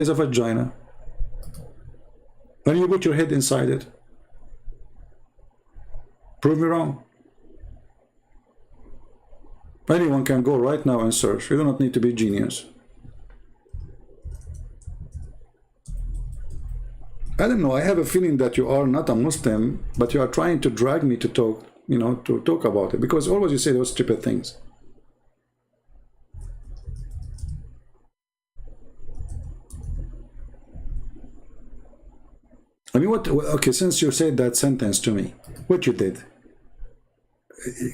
is a vagina. When you put your head inside it. Prove me wrong. Anyone can go right now and search. You do not need to be genius. I don't know. I have a feeling that you are not a Muslim, but you are trying to drag me to talk, you know, to talk about it, because always you say those stupid things. I mean, what? Okay, since you said that sentence to me, what you did?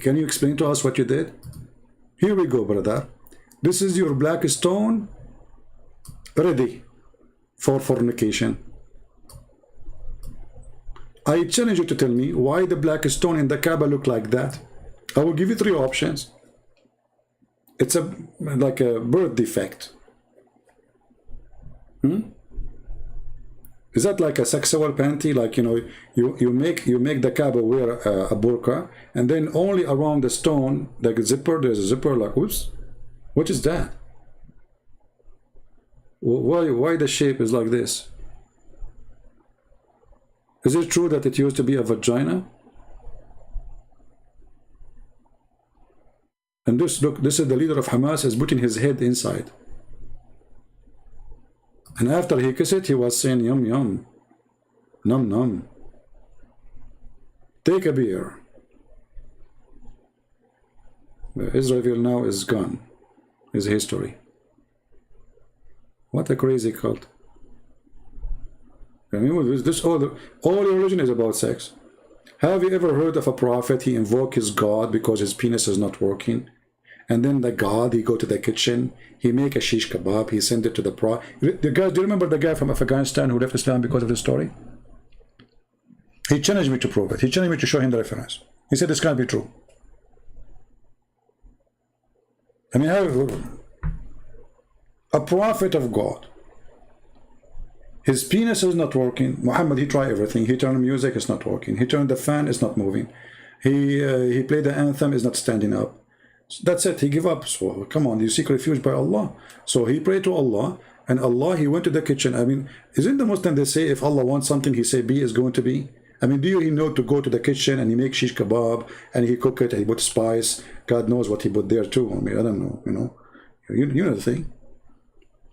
Can you explain to us what you did? Here we go, brother. This is your black stone ready for fornication. I challenge you to tell me why the black stone in the Kaaba look like that. I will give you 3 options. It's like a birth defect. Is that like a sexual panty? Like, you know, you make the Kaaba wear a burqa, and then only around the stone, like a zipper, there's a zipper, like, whoops. What is that? Why the shape is like this? Is it true that it used to be a vagina? And this, look, this is the leader of Hamas is putting his head inside. And after he kissed it, he was saying, yum, yum, num, num. Take a beer. Israel now is gone. Is history. What a crazy cult. I mean, this all religion is about sex. Have you ever heard of a prophet? He invoked his God because his penis is not working, and then the God, he go to the kitchen, he make a shish kebab, he send it to the prophet. The guys, do you remember the guy from Afghanistan who left Islam because of the story? He challenged me to prove it. He challenged me to show him the reference. He said this can't be true. I mean, how a prophet of God, his penis is not working. Muhammad, he tried everything. He turned music, it's not working. He turned the fan, it's not moving. He played the anthem, is not standing up. That's it, he gave up. So come on, you seek refuge by Allah. So he prayed to Allah, and Allah, he went to the kitchen. I mean, isn't the Muslim, they say if Allah wants something, he say be is going to be? I mean, do you know to go to the kitchen and he make shish kebab and he cook it and he put spice? God knows what he put there too. I mean, I don't know, you know. You know the thing.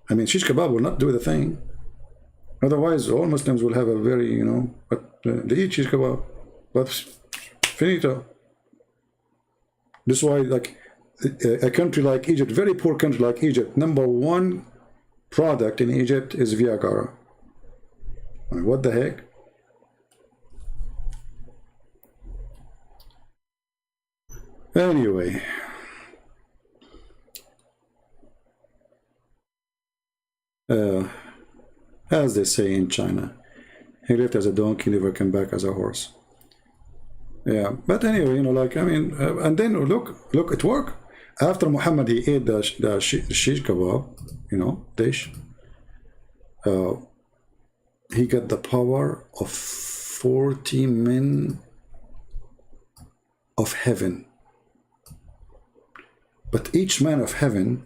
I mean, shish kebab will not do the thing. Otherwise, all Muslims will have a very, you know, but they eat shish kebab. But finito. This is why, like, a country like Egypt, very poor country like Egypt, #1 product in Egypt is Viagra. I mean, what the heck? Anyway. As they say in China, he lived as a donkey, never came back as a horse. Yeah, but anyway, you know, like, I mean, and then look, it worked. After Muhammad, he ate the shish kebab, you know, dish. He got the power of 40 men of heaven. But each man of heaven,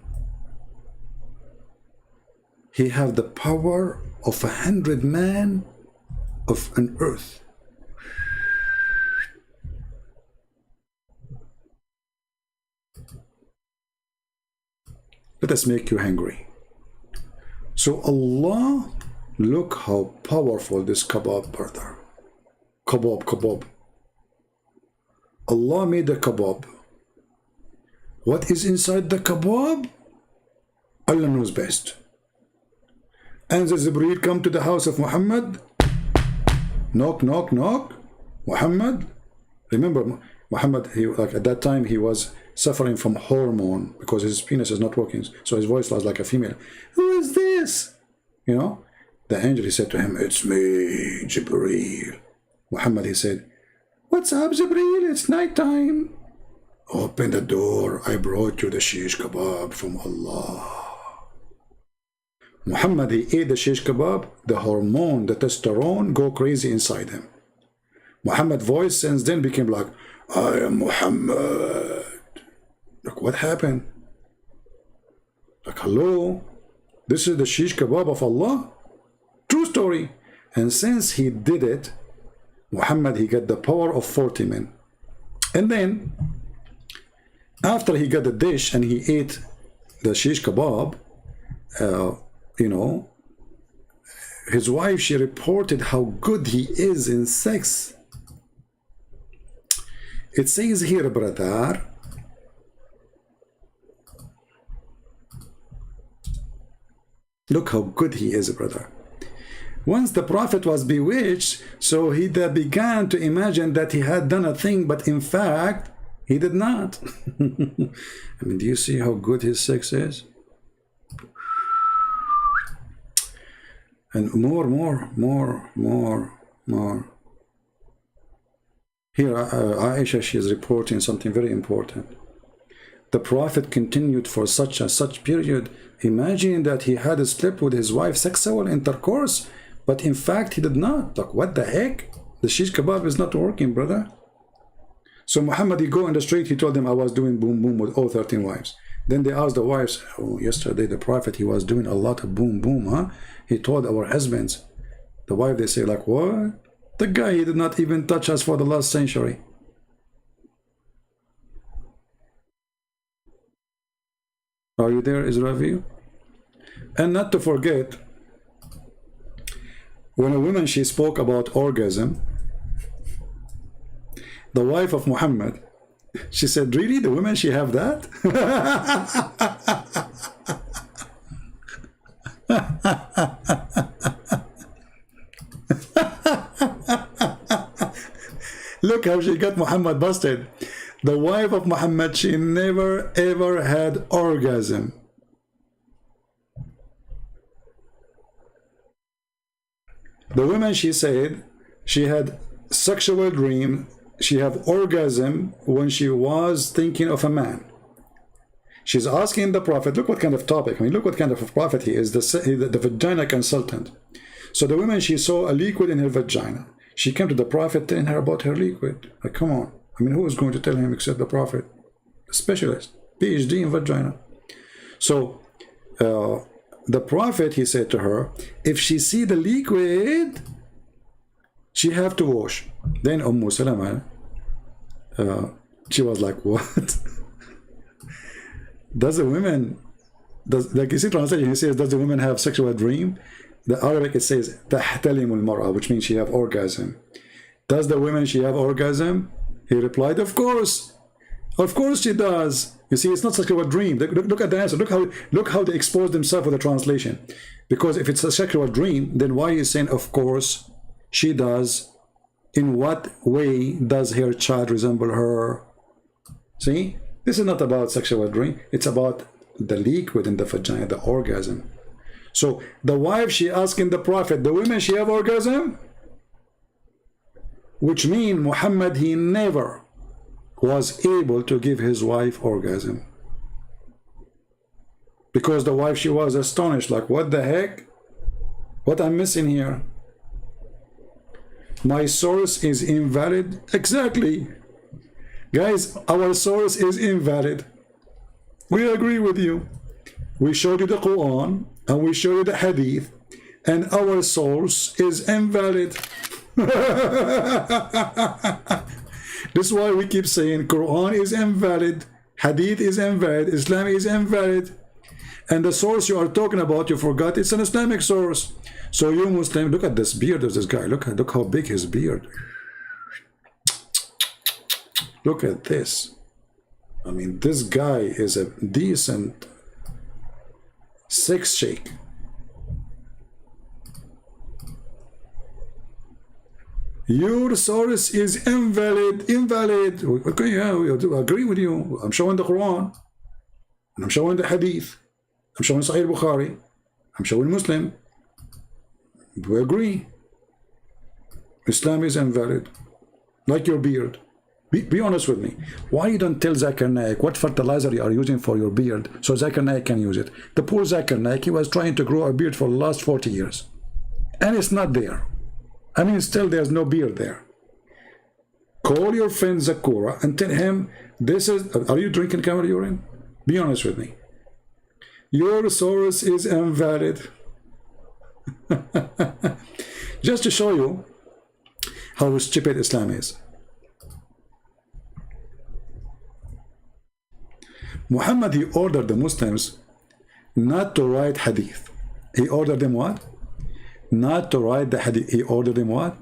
he have the power of 100 men of an earth. Let us make you hungry. So Allah, look how powerful this kebab, brother. Kebab. Allah made a kebab. What is inside the kebab? Allah knows best. And the Jibreel come to the house of Muhammad. Knock, knock, knock. Muhammad. Remember, Muhammad, he, like at that time, he was suffering from hormone because his penis is not working. So his voice was like a female. Who is this? You know, the angel, he said to him, it's me, Jibreel. Muhammad, he said, what's up, Jibreel? It's nighttime. Open the door. I brought you the shish kebab from Allah. Muhammad, he ate the shish kebab. The hormone, the testosterone, go crazy inside him. Muhammad's voice since then became like, I am Muhammad. Look what happened. Like, hello. This is the shish kebab of Allah. True story. And since he did it, Muhammad, he got the power of 40 men. And then, after he got the dish and he ate the shish kebab, you know, his wife, she reported how good he is in sex. It says here, brother, look how good he is, brother. Once the Prophet was bewitched, so he began to imagine that he had done a thing, but in fact, he did not. I mean, do you see how good his sex is? And more. Here, Aisha, she is reporting something very important. The Prophet continued for such period, imagining that he had slept with his wife, sexual intercourse, but in fact he did not. Like, what the heck? The shish kebab is not working, brother. So Muhammad, he go in the street, he told them, I was doing boom boom with all 13 wives. Then they asked the wives, oh, yesterday the Prophet, he was doing a lot of boom boom, huh? He told our husbands. The wife, they say, like, what? The guy, he did not even touch us for the last century. Are you there, Israel? And not to forget, when a woman, she spoke about orgasm, the wife of Muhammad, she said, really, the women, she have that? Look how she got Muhammad busted. The wife of Muhammad, she never ever had orgasm. The woman, she said, she had sexual dream, she had orgasm when she was thinking of a man. She's asking the Prophet, look what kind of topic, I mean, look what kind of a prophet he is, the vagina consultant. So the woman, she saw a liquid in her vagina. She came to the Prophet telling her about her liquid. Like, come on. I mean, who is going to tell him except the Prophet? A specialist, PhD in vagina. So the Prophet, he said to her, if she see the liquid, she have to wash. Then Salama, she was like, what? Does the women, like you see translation, he says, does the woman have sexual dream? The Arabic, it says, تحتلم المرأة, which means she have orgasm. Does the woman, she have orgasm? He replied, of course. Of course she does. You see, it's not sexual dream. Look at the answer. Look how they expose themselves with the translation. Because if it's a sexual dream, then why is saying, of course she does? In what way does her child resemble her? See, this is not about sexual dream. It's about the liquid in the vagina, the orgasm. So the wife, she asking the Prophet, the women, she have orgasm? Which means Muhammad, he never was able to give his wife orgasm. Because the wife, she was astonished, like, what the heck? What I'm missing here? My source is invalid. Exactly. Guys, our source is invalid. We agree with you. We showed you the Quran and we showed you the Hadith, and our source is invalid. This is why we keep saying Quran is invalid, Hadith is invalid, Islam is invalid. And the source you are talking about, you forgot it's an Islamic source. So you Muslim, look at this beard of this guy. Look how big his beard. Look at this. I mean, this guy is a decent sex shake. Your source is invalid. Okay, yeah, we agree with you. I'm showing the Quran, and I'm showing the Hadith, I'm showing Sahih Bukhari, I'm showing Muslim. We agree. Islam is invalid. Like your beard. Be honest with me. Why you don't tell Zakir Naik what fertilizer you are using for your beard so Zakir Naik can use it? The poor Zakir Naik, he was trying to grow a beard for the last 40 years. And it's not there. I mean, still there's no beard there. Call your friend Zakura and tell him, this is, are you drinking camel urine? Be honest with me. Your source is invalid. Just to show you how stupid Islam is. Muhammad, he ordered the Muslims not to write hadith. He ordered them what? Not to write the hadith. He ordered them what?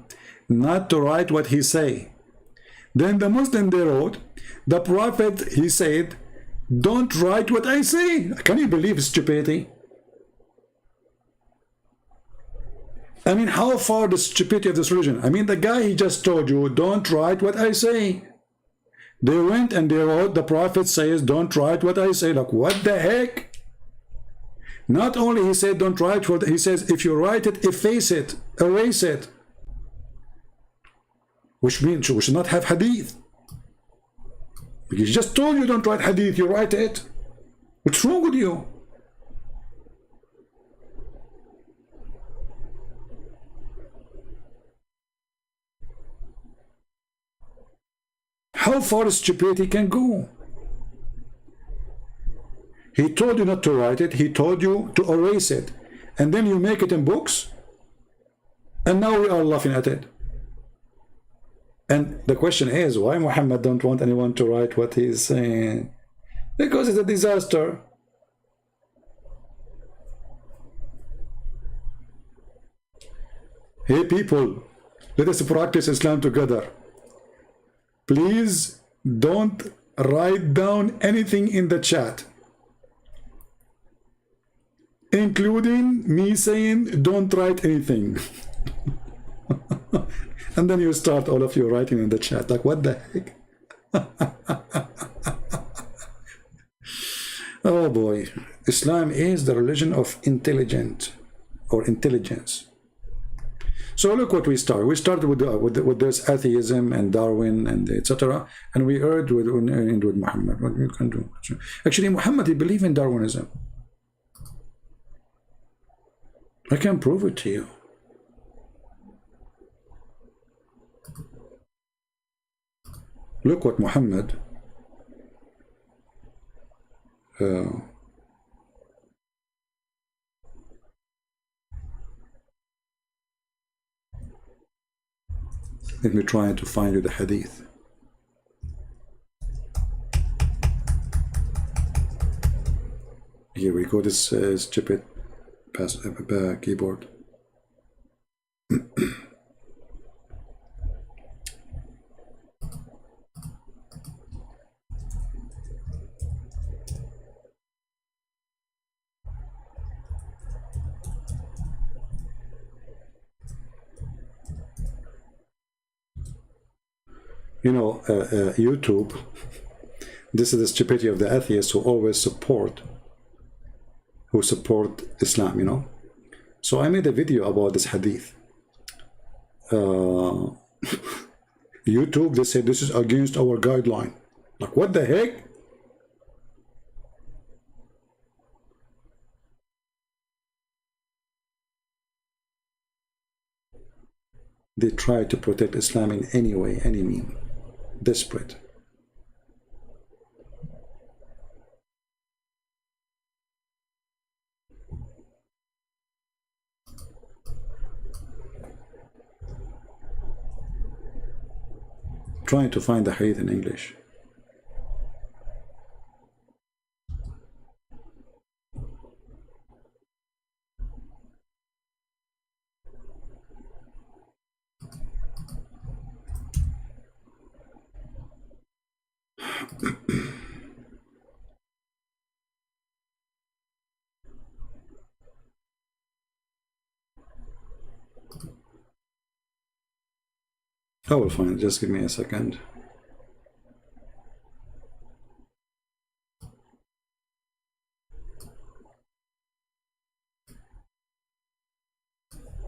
Not to write what he say. Then the Muslim, they wrote, the Prophet, he said, don't write what I say. Can you believe stupidity? I mean, how far the stupidity of this religion? I mean, the guy, he just told you, don't write what I say. They went and they wrote, the Prophet says, don't write what I say. Like, what the heck? Not only he said, don't write what he says, if you write it, efface it, erase it. Which means we should not have hadith. He just told you don't write hadith, you write it. What's wrong with you? How far stupidity can go? He told you not to write it, he told you to erase it, and then you make it in books, and now we are laughing at it. And the question is, why Muhammad don't want anyone to write what he is saying? Because it's a disaster. Hey people, let us practice Islam together. Please don't write down anything in the chat, including me saying don't write anything. And then you start, all of you, writing in the chat, like, what the heck? Oh boy, Islam is the religion of intelligence. So look what we start. We started with this atheism and Darwin and etc. And we end with Muhammad. What you can do? Actually, Muhammad, he believed in Darwinism. I can prove it to you. Look what Muhammad let me try to find you the hadith. Here we go, this stupid keyboard. You know, YouTube, this is the stupidity of the atheists who always support Islam, you know. So I made a video about this hadith. YouTube, they said this is against our guideline. Like, what the heck? They try to protect Islam in any way, any means. Desperate. Trying to find the hadith in English. I will find it. Just give me a second.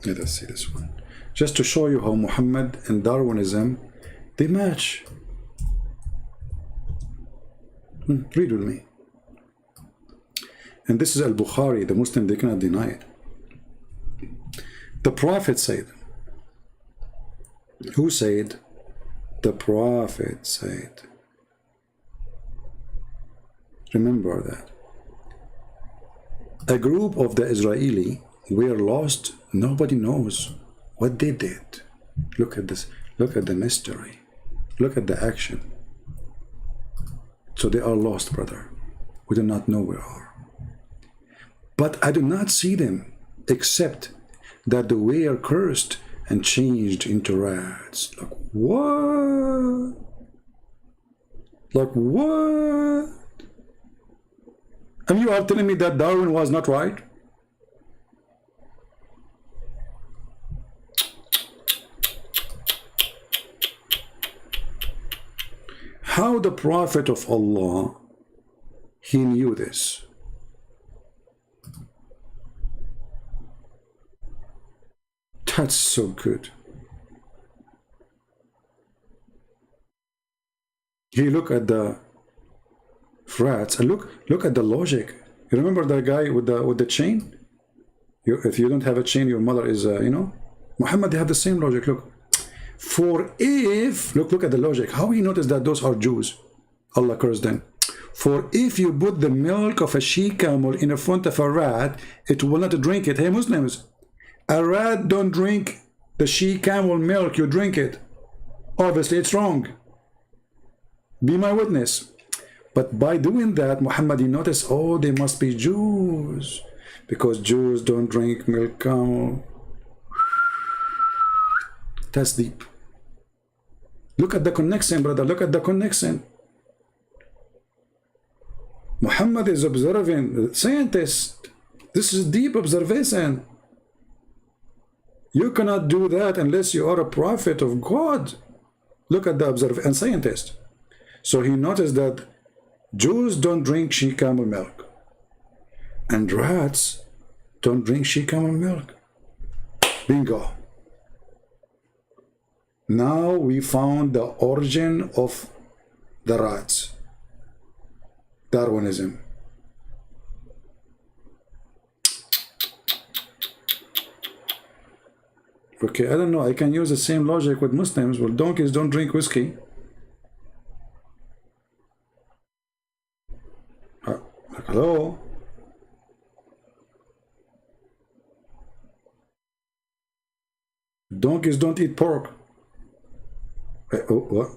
Let us see this one. Just to show you how Muhammad and Darwinism, they match. Read with me. And this is Al-Bukhari, the Muslim, they cannot deny it. The Prophet said, who said? The Prophet said. Remember that. A group of the Israeli were lost. Nobody knows what they did. Look at this. Look at the mystery. Look at the action. So they are lost, brother. We do not know where they are. But I do not see them, except that they were cursed and changed into rats. Like what? Like what? And you are telling me that Darwin was not right? How the Prophet of Allah, he knew this? That's so good. He look at the rats and look at the logic. You remember the guy with the chain? If you don't have a chain, your mother is you know. Muhammad, they have the same logic. Look, for if look at the logic. How he noticed that those are Jews? Allah cursed them. For if you put the milk of a she camel in front of a rat, it will not drink it. Hey Muslims, a rat don't drink the she camel milk. You drink it. Obviously, it's wrong. Be my witness. But by doing that, Muhammad, he noticed, oh, they must be Jews, because Jews don't drink milk camel. That's deep. Look at the connection, brother. Look at the connection. Muhammad is observing, scientist. This is deep observation. You cannot do that unless you are a prophet of God. Look at the observer and scientist. So he noticed that Jews don't drink she camel milk, and rats don't drink she camel milk. Bingo. Now we found the origin of the rats. Darwinism. Okay, I don't know. I can use the same logic with Muslims. Well, donkeys don't drink whiskey. Hello? Donkeys don't eat pork. Oh, what?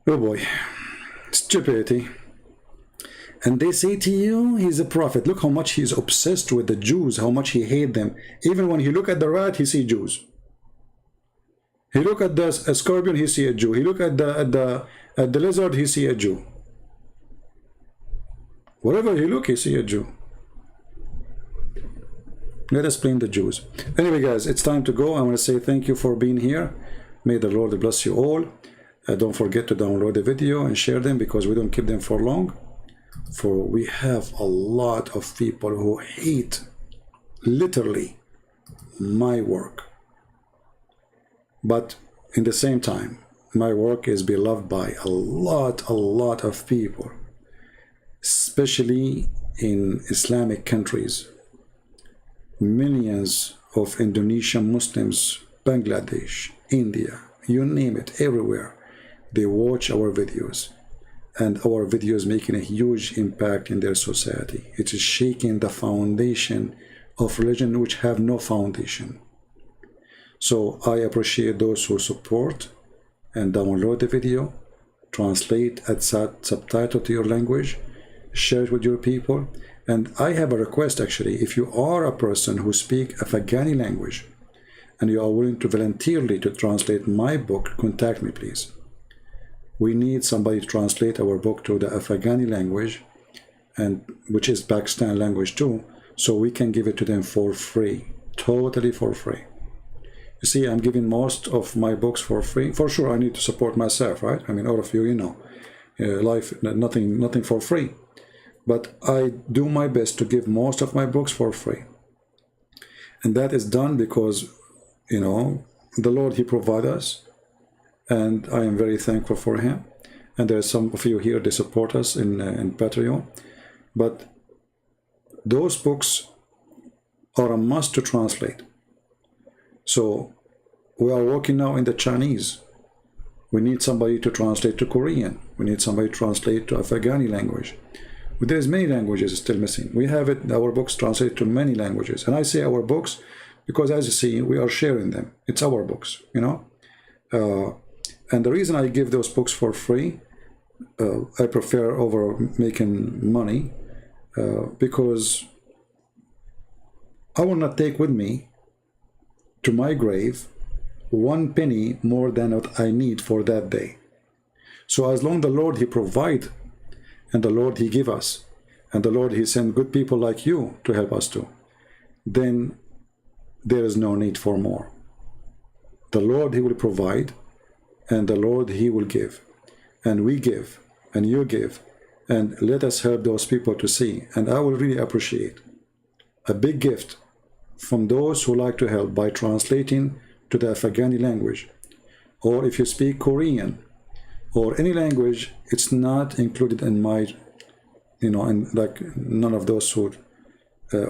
Oh boy. Stupidity. And they say to you, he's a prophet. Look how much he's obsessed with the Jews, how much he hates them. Even when he look at the rat, he see Jews. He look at the scorpion, he see a Jew. He look at the lizard, he see a Jew. Wherever he look, he see a Jew. Let us blame the Jews. Anyway, guys, it's time to go. I want to say thank you for being here. May the Lord bless you all. Don't forget to download the video and share them, because we don't keep them for long. For we have a lot of people who hate, literally, my work. But in the same time, my work is beloved by a lot of people, especially in Islamic countries. Millions of Indonesian Muslims, Bangladesh, India, you name it, everywhere, they watch our videos, and our videos making a huge impact in their society. It is shaking the foundation of religion which have no foundation. So I appreciate those who support and download the video, translate and subtitle to your language, share it with your people. And I have a request, actually. If you are a person who speaks Afghani language and you are willing to voluntarily to translate my book, contact me, please. We need somebody to translate our book to the Afghani language, and which is Pakistan language too, so we can give it to them for free, totally for free. You see, I'm giving most of my books for free. For sure, I need to support myself, right? I mean, all of you, you know, life, nothing for free. But I do my best to give most of my books for free. And that is done because, you know, the Lord, He provides us. And I am very thankful for Him. And there are some of you here, they support us in Patreon. But those books are a must to translate. So we are working now in the Chinese. We need somebody to translate to Korean. We need somebody to translate to Afghani language. There's many languages still missing. We have it, our books translated to many languages. And I say our books because, as you see, we are sharing them. It's our books, you know. And the reason I give those books for free, I prefer over making money, because I will not take with me to my grave 1 penny more than what I need for that day. So as long as the Lord, He provide, and the Lord, He give us, and the Lord, He send good people like you to help us too, then there is no need for more. The Lord, He will provide, and the Lord, He will give. And we give, and you give, and let us help those people to see. And I will really appreciate a big gift from those who like to help by translating to the Afghani language. Or if you speak Korean, or any language, it's not included in my, you know, and like none of those who,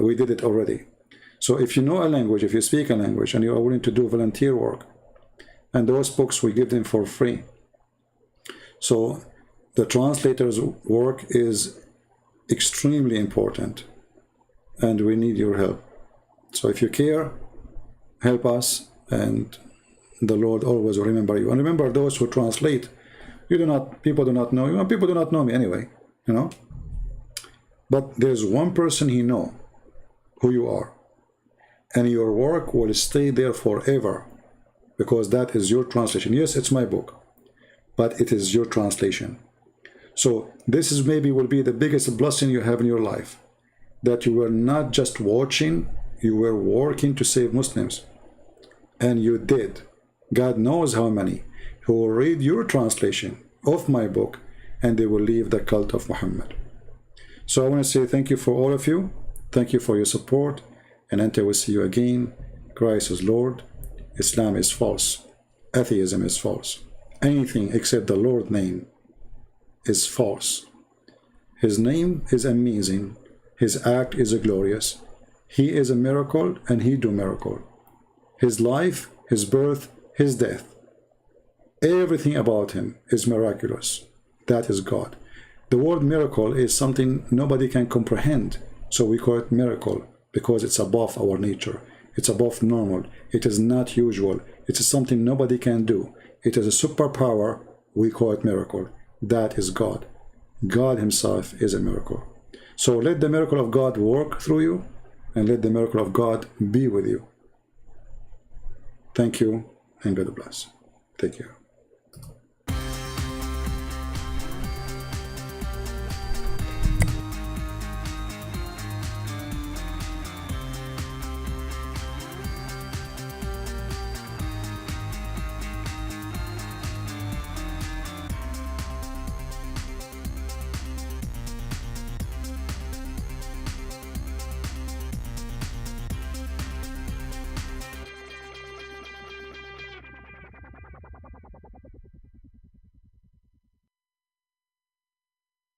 we did it already. So if you know a language, if you speak a language, and you are willing to do volunteer work, and those books we give them for free. So the translator's work is extremely important, and we need your help. So if you care, help us, and the Lord always will remember you. And remember, those who translate, people do not know you, and people do not know me anyway, you know. But there's one person He know who you are, and your work will stay there forever, because that is your translation. Yes, it's my book, but it is your translation. So this is maybe will be the biggest blessing you have in your life, that you were not just watching, you were working to save Muslims. And you did. God knows how many who will read your translation of my book, and they will leave the cult of Muhammad. So I want to say thank you for all of you. Thank you for your support. And until we see you again, Christ is Lord. Islam is false. Atheism is false. Anything except the Lord's name is false. His name is amazing. His act is glorious. He is a miracle, and He do miracle. His life, His birth, His death, everything about Him is miraculous. That is God. The word miracle is something nobody can comprehend, so we call it miracle, because it's above our nature. It's above normal. It is not usual. It is something nobody can do. It is a superpower. We call it miracle. That is God. God Himself is a miracle. So let the miracle of God work through you, and let the miracle of God be with you. Thank you, and God bless. Take care.